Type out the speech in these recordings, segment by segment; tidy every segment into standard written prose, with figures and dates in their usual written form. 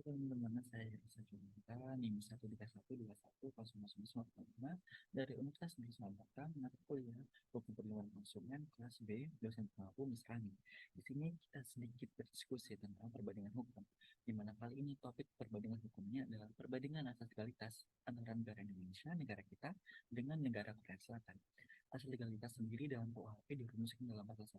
Teman-teman, saya bisa Junta, NIM 131210015 dari Universitas Indonesia Batam, mata kuliah Hukum Perlindungan Konsumen kelas B, dosen pengampu Misrani. Di sini kita sedikit berdiskusi tentang perbandingan hukum, di mana kali ini topik perbandingan hukumnya adalah perbandingan asas legalitas antara negara Indonesia, negara kita, dengan negara Korea Selatan. Asas legalitas sendiri dalam KUHP dirumuskan dalam pasal 1,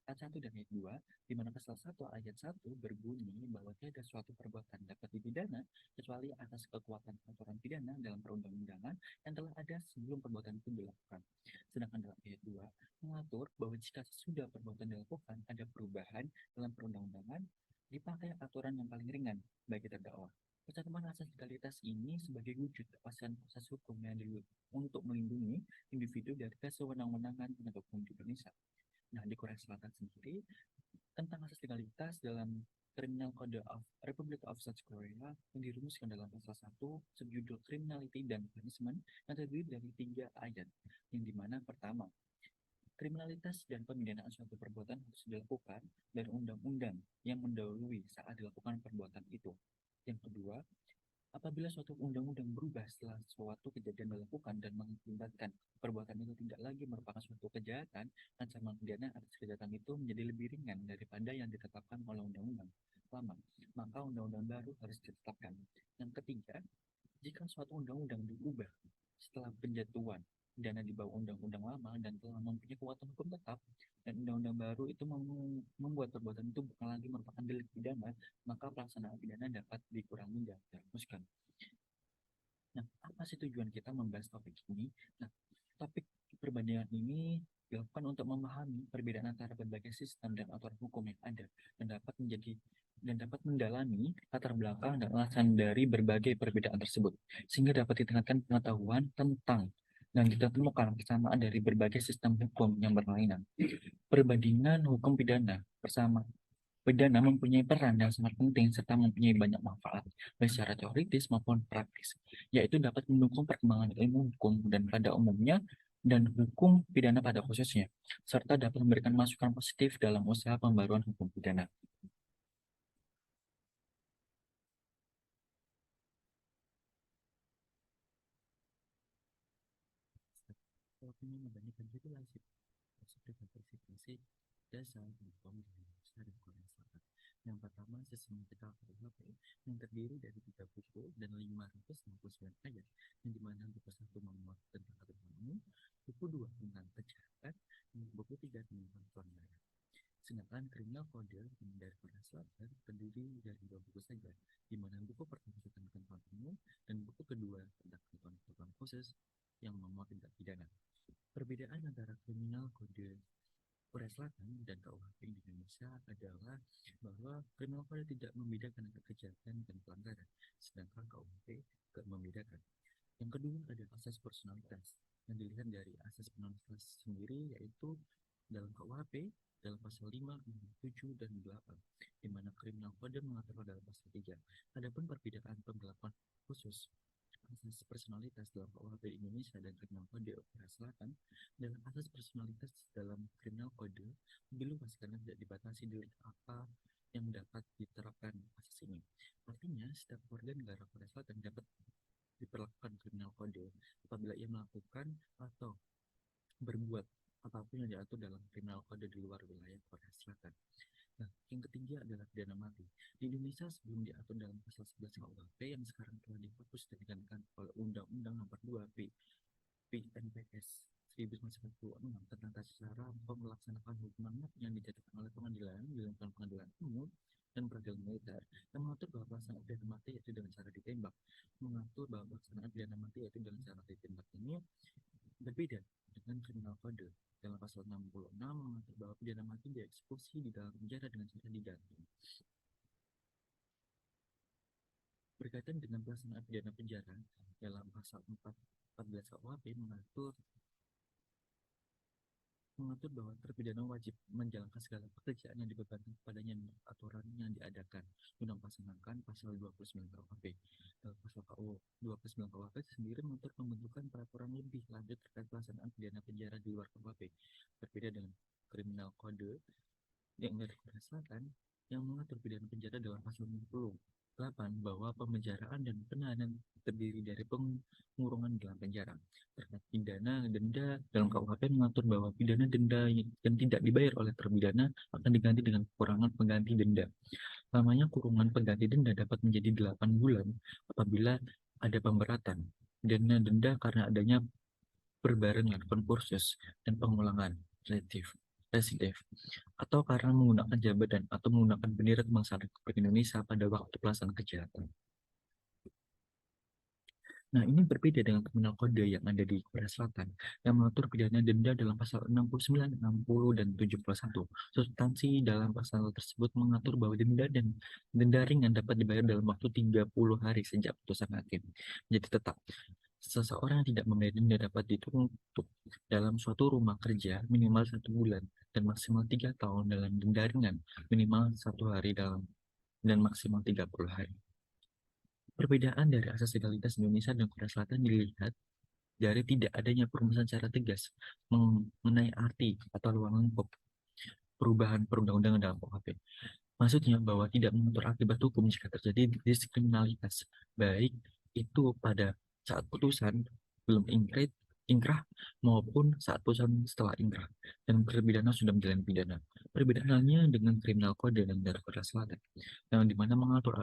ayat 1 dan ayat 2, di mana pasal 1 ayat 1 berbunyi bahwa tiada suatu perbuatan dapat dipidana kecuali atas kekuatan aturan pidana dalam perundang-undangan yang telah ada sebelum perbuatan itu dilakukan. Sedangkan dalam ayat 2 mengatur bahwa jika sesudah perbuatan dilakukan ada perubahan dalam perundang-undangan, dipakai aturan yang paling ringan bagi terdakwa. Ketentuan asas legalitas ini sebagai wujud kepastian proses hukum yang untuk melindungi individu dari kesewenang-wenangan penegak hukum di Indonesia. Nah, di Korea Selatan sendiri, tentang asas legalitas dalam Criminal Code of Republic of South Korea yang dirumuskan dalam pasal 1 subjudul Criminality dan Punishment yang terdiri dari 3 ayat, yang dimana pertama, kriminalitas dan pemidanaan suatu perbuatan harus dilakukan dan undang-undang yang mendahului saat dilakukan perbuatan itu. Yang kedua, apabila suatu undang-undang berubah setelah suatu kejadian dilakukan dan mengakibatkan perbuatan itu tidak lagi merupakan suatu kejahatan, ancaman pidana atas kejahatan itu menjadi lebih ringan daripada yang ditetapkan oleh undang-undang lama, maka undang-undang baru harus ditetapkan. Yang ketiga, jika suatu undang-undang diubah setelah penjatuhan pidana di bawah undang-undang lama dan telah mempunyai kekuatan hukum tetap, dan undang-undang baru itu membuat perbuatan itu bukan lagi merupakan delik pidana, maka pelaksanaan pidana dapat dikurangi dan dihapuskan. Nah, apa sih tujuan kita membahas topik ini? Nah, topik perbandingan ini dilakukan untuk memahami perbedaan antara berbagai sistem dan aturan hukum yang ada dan dapat mendalami latar belakang dan alasan dari berbagai perbedaan tersebut, sehingga dapat ditingkatkan pengetahuan tentang dan kita temukan persamaan dari berbagai sistem hukum yang berlainan. Perbandingan hukum pidana bersama pidana mempunyai peran yang sangat penting serta mempunyai banyak manfaat, baik secara teoritis maupun praktis, yaitu dapat mendukung perkembangan ilmu hukum dan pada umumnya dan hukum pidana pada khususnya, serta dapat memberikan masukan positif dalam usaha pembaruan hukum pidana. Kalau ingin membandingkan regulasi diversifikasi dasar hukum di Indonesia dan Korea Selatan. Yang pertama, sistematika KUHP yang terdiri dari 3 buku dan 569 ayat, yang dimana buku 1 memuat tentang aturan umum, buku 2 tentang kejahatan, dan buku 3 tentang pelanggaran. Sedangkan Criminal Code dari Korea Selatan terdiri dari 2 buku saja, di mana buku pertama tentang ketentuan umum dan buku kedua tentang ketentuan khusus yang memuat tindak pidana. Perbedaan antara Criminal Code Korea Selatan dan KUHP di Indonesia adalah bahwa Criminal Code tidak membedakan antara kejahatan dan pelanggaran, sedangkan KUHP membedakan. Yang kedua ada asas personalitas yang dilihat dari asas personalitas sendiri, yaitu dalam KUHP dalam pasal 5, 6, 7, dan 8, di mana Criminal Code mengatur dalam pasal 3. Adapun perbedaan pemberlakuan khusus asas personalitas dalam KUHP Indonesia dan Criminal Code Korea Selatan, dalam asas personalitas dalam Criminal Code lebih luas karena tidak dibatasi delik apa yang dapat diterapkan asas ini. Artinya, setiap warga negara Korea Selatan dapat diperlakukan Criminal Code apabila ia melakukan atau berbuat apapun yang diatur dalam Criminal Code di luar wilayah Korea Selatan. Nah, yang ketiga adalah pidana mati. Di Indonesia sebelum diatur dalam pasal 11 KUHP yang sekarang telah dihapus dan digantikan oleh Undang-Undang Nomor 2 PNPS 1946 tentang tata cara melaksanakan hukuman mati yang dijatuhkan oleh pengadilan di lingkungan pengadilan umum dan peradilan militer, yang mengatur bahwa pelaksanaan pidana mati yaitu dengan cara ditembak. Mengatur bahwa pelaksanaan pidana mati yaitu dengan cara ditembak ini berbeda dengan Criminal Code. Dalam pasal 66 mengatur bahwa pidana mati dieksekusi di dalam penjara dengan cara digantung. Berkaitan dengan pelaksanaan pidana penjara, dalam pasal 14 KUHP mengatur bahwa terpidana wajib menjalankan segala pekerjaan yang dibebankan kepadanya menurut aturan yang diadakan guna melaksanakan pasal 29 KUHP. Pasal 29 KUHP sendiri mengatur pembentukan peraturan lebih lanjut terkait pelaksanaan pidana penjara di luar KUHP. Berbeda dengan Criminal Code yang dari Korea Selatan yang mengatur pidana penjara dalam pasal 60 8 bahwa pemenjaraan dan penahanan terdiri dari pengurungan dalam penjara. Terkait pidana denda dalam KUHP mengatur bahwa pidana denda yang tidak dibayar oleh terpidana akan diganti dengan kurangan pengganti denda. Lamanya kurungan pengganti denda dapat menjadi 8 bulan apabila ada pemberatan. Denda karena adanya berbarengan konkursus dan pengulangan residif atau karena menggunakan jabatan atau menggunakan bendera kebangsaan Republik Indonesia pada waktu pelaksanaan kejahatan. Nah, ini berbeda dengan Kriminal Kode yang ada di Korea Selatan yang mengatur pidana denda dalam pasal 69, 60, dan 71. Substansi dalam pasal tersebut mengatur bahwa denda ringan dapat dibayar dalam waktu 30 hari sejak putusan hakim. Jadi tetap seseorang yang tidak membayar denda dapat dituntut dalam suatu rumah kerja minimal 1 bulan dan maksimal 3 tahun dalam denda ringan minimal 1 hari dan maksimal 30 hari. Perbedaan dari asas legalitas Indonesia dan Korea Selatan dilihat dari tidak adanya perumusan secara tegas mengenai arti atau ruang lingkup perubahan perundang-undangan dalam KUHP. Maksudnya bahwa tidak mengatur akibat hukum jika terjadi diskriminalitas, baik itu pada saat putusan belum ingkrah maupun saat putusan setelah ingkrah dan terpidana sudah menjalani pidana. Perbedaannya dengan kriminal kode dan dari Korea Selatan, yang dimana mengatur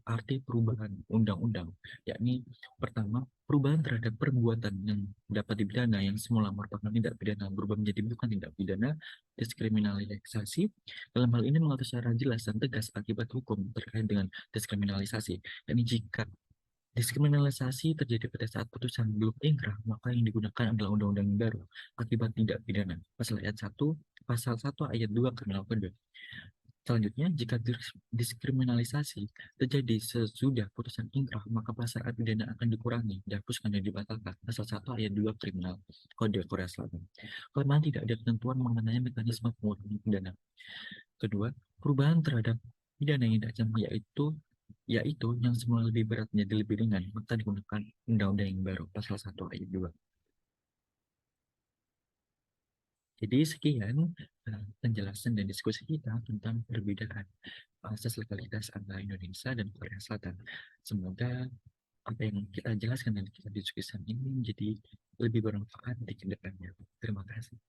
arti perubahan undang-undang, yakni pertama, perubahan terhadap perbuatan yang dapat dipidana yang semula merupakan tindak pidana berubah menjadi bukan tindak pidana. Diskriminalisasi dalam hal ini mengatur secara jelas dan tegas akibat hukum terkait dengan diskriminalisasi. Yani jika diskriminalisasi terjadi pada saat putusan belum ingkrah, maka yang digunakan adalah undang-undang baru akibat tindak pidana. Pasal 1 ayat 2 Kriminal Kode. Selanjutnya, jika diskriminalisasi terjadi sesudah putusan ingkrah, maka pasal pidana akan dikurangi, dihapuskan, dan dibatalkan. Pasal 1 ayat 2 Kriminal Kode Korea Selatan. Karena tidak ada ketentuan mengenai mekanisme pengurangan pidana. Kedua, perubahan terhadap pidana yang diancam yaitu yang semula lebih berat menjadi lebih ringan, maka digunakan undang-undang yang baru, pasal 1 ayat 2. Jadi sekian penjelasan dan diskusi kita tentang perbedaan asas legalitas antara Indonesia dan Korea Selatan. Semoga apa yang kita jelaskan dan kita diskusikan ini menjadi lebih bermanfaat di kedepannya. Terima kasih.